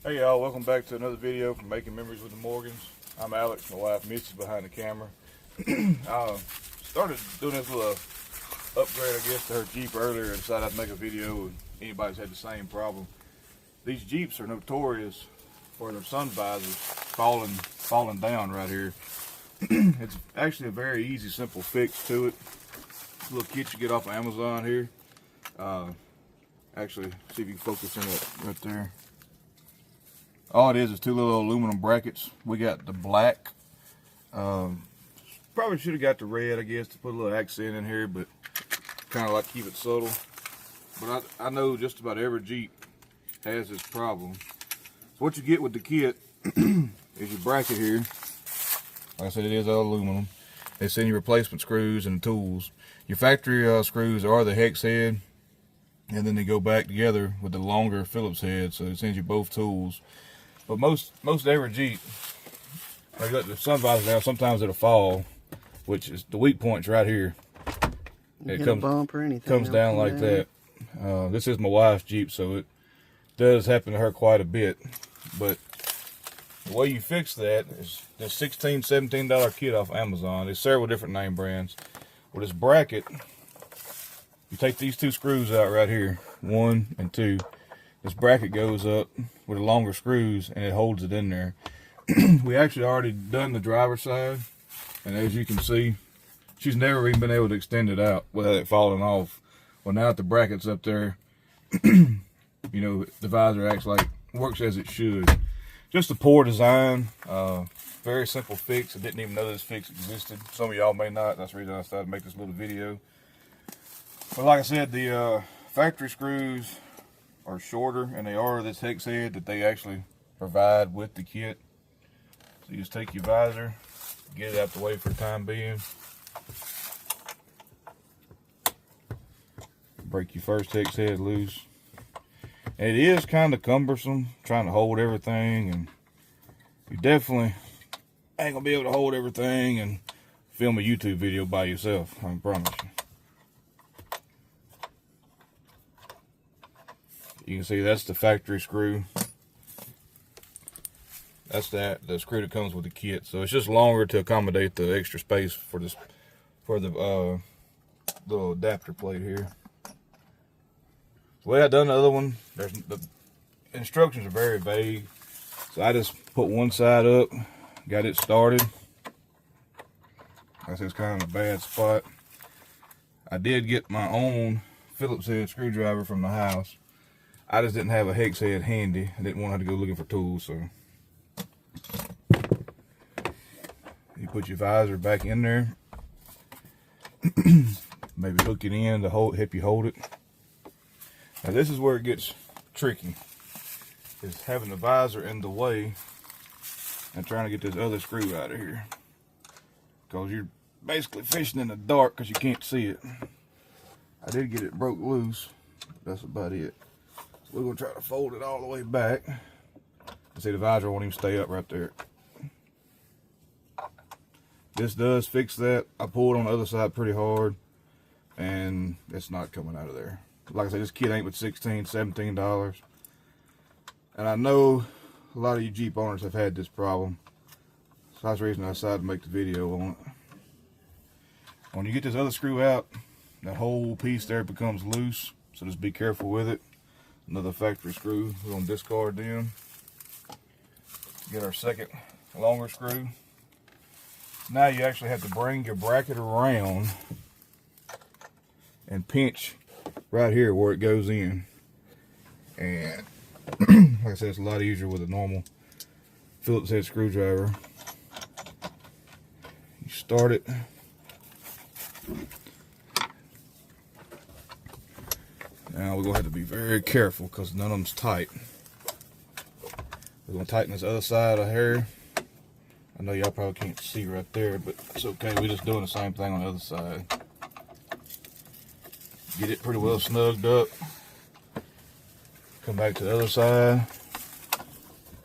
Hey y'all, welcome back to another video from Making Memories with the Morgans. I'm Alex, my wife Missy's behind the camera. I started doing this little upgrade, I guess, to her Jeep earlier and decided I'd make a video and anybody's had the same problem. These Jeeps are notorious for their sun visors falling down right here. It's actually a very easy, simple fix to it. It's a little kit you get off of Amazon here. Actually, see if you can focus on it right there. All it is two little aluminum brackets. We got the black. Probably should have got the red, I guess, to put a little accent in here, but kind of like keep it subtle. But I know just about every Jeep has this problem. So what you get with the kit is your bracket here. Like I said, it is all aluminum. They send you replacement screws and tools. Your factory screws are the hex head, and then they go back together with the longer Phillips head, so it sends you both tools. But most every Jeep, they got the sun visor down, sometimes it'll fall, which is the weak point's right here. It comes, bump or anything comes down like that. This is my wife's Jeep, so it does happen to her quite a bit. But the way you fix that is this $16, $17 kit off Amazon. There's several different name brands. With this bracket, you take these two screws out right here, 1 and 2. This bracket goes up with the longer screws and it holds it in there. We actually already done the driver's side, and as you can see, she's never even been able to extend it out without it falling off. Well, now that the bracket's up there, you know, the visor works as it should. Just a poor design, very simple fix. I didn't even know this fix existed. Some of y'all may not. That's the reason I decided to make this little video. But like I said, the factory screws are shorter, and they are this hex head that they actually provide with the kit. So you just take your visor, get it out the way for the time being. Break your first hex head loose. And it is kind of cumbersome trying to hold everything, and you definitely ain't gonna be able to hold everything and film a YouTube video by yourself, I promise you. You can see that's the factory screw. That's the screw that comes with the kit. So it's just longer to accommodate the extra space for the little adapter plate here. The way I done the other one, the instructions are very vague. So I just put one side up, got it started. I said it's kind of a bad spot. I did get my own Phillips head screwdriver from the house. I just didn't have a hex head handy. I didn't want to have to go looking for tools, so you put your visor back in there. Maybe hook it in to help you hold it. Now this is where it gets tricky, is having the visor in the way and trying to get this other screw out of here, because you're basically fishing in the dark because you can't see it. I did get it broke loose. That's about it. We're going to try to fold it all the way back. See, the visor won't even stay up right there. This does fix that. I pulled on the other side pretty hard, and it's not coming out of there. Like I said, this kit ain't but $16, $17. And I know a lot of you Jeep owners have had this problem. So that's the reason I decided to make the video on it. When you get this other screw out, that whole piece there becomes loose. So just be careful with it. Another factory screw, we're going to discard them. Get our second longer screw. Now you actually have to bring your bracket around and pinch right here where it goes in. And like I said, it's a lot easier with a normal Phillips head screwdriver. You start it. Now we're going to have to be very careful because none of them's tight. We're going to tighten this other side of here. I know y'all probably can't see right there, but it's okay. We're just doing the same thing on the other side. Get it pretty well snugged up. Come back to the other side.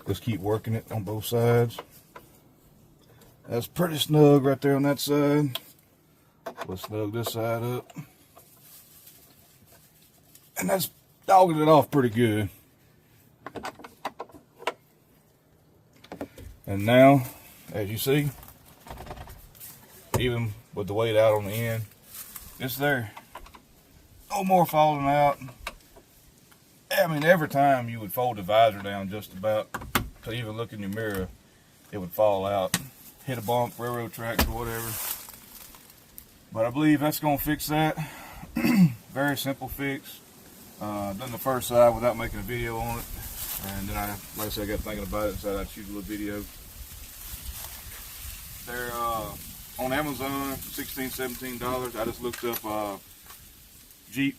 Just keep working it on both sides. That's pretty snug right there on that side. We'll snug this side up. And that's dogging it off pretty good. And now, as you see, even with the weight out on the end, it's there. No more falling out. I mean, every time you would fold the visor down just about to even look in your mirror, it would fall out. Hit a bump, railroad tracks or whatever. But I believe that's gonna fix that. Very simple fix. Done the first side without making a video on it. And then like I said, I got thinking about it and decided I'd shoot a little video. They're on Amazon, $16, $17. I just looked up Jeep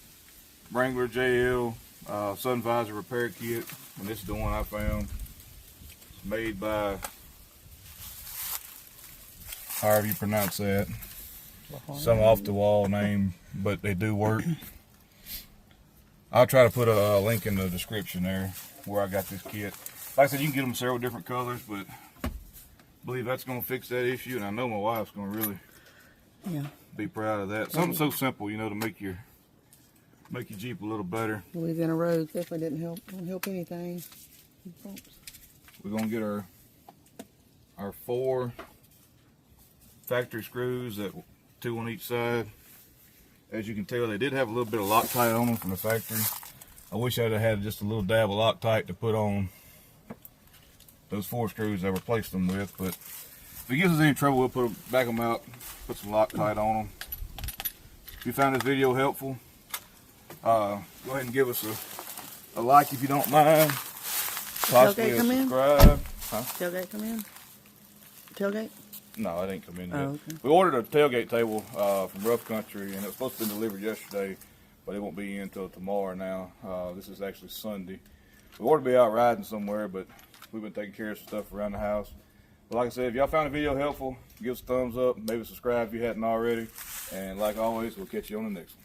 Wrangler JL sun visor repair kit, and this is the one I found. It's made by, however you pronounce that, some off the wall name, but they do work. I'll try to put a link in the description there where I got this kit. Like I said, you can get them several different colors, but I believe that's going to fix that issue, and I know my wife's going to really be proud of that. Something so simple, you know, to make your Jeep a little better. We've in a road definitely didn't help anything. We're going to get our 4 factory screws, that 2 on each side. As you can tell, they did have a little bit of Loctite on them from the factory. I wish I'd have had just a little dab of Loctite to put on those 4 screws I replaced them with, but if it gives us any trouble, we'll back them out, put some Loctite on them. If you found this video helpful, go ahead and give us a like if you don't mind. Possibly a subscribe. Huh? Tailgate come in? Tailgate? No, it ain't come in yet. Oh, okay. We ordered a tailgate table from Rough Country, and it was supposed to be delivered yesterday, but it won't be in until tomorrow now. This is actually Sunday. We ought to be out riding somewhere, but we've been taking care of some stuff around the house. But like I said, if y'all found the video helpful, give us a thumbs up, maybe subscribe if you hadn't already. And like always, we'll catch you on the next one.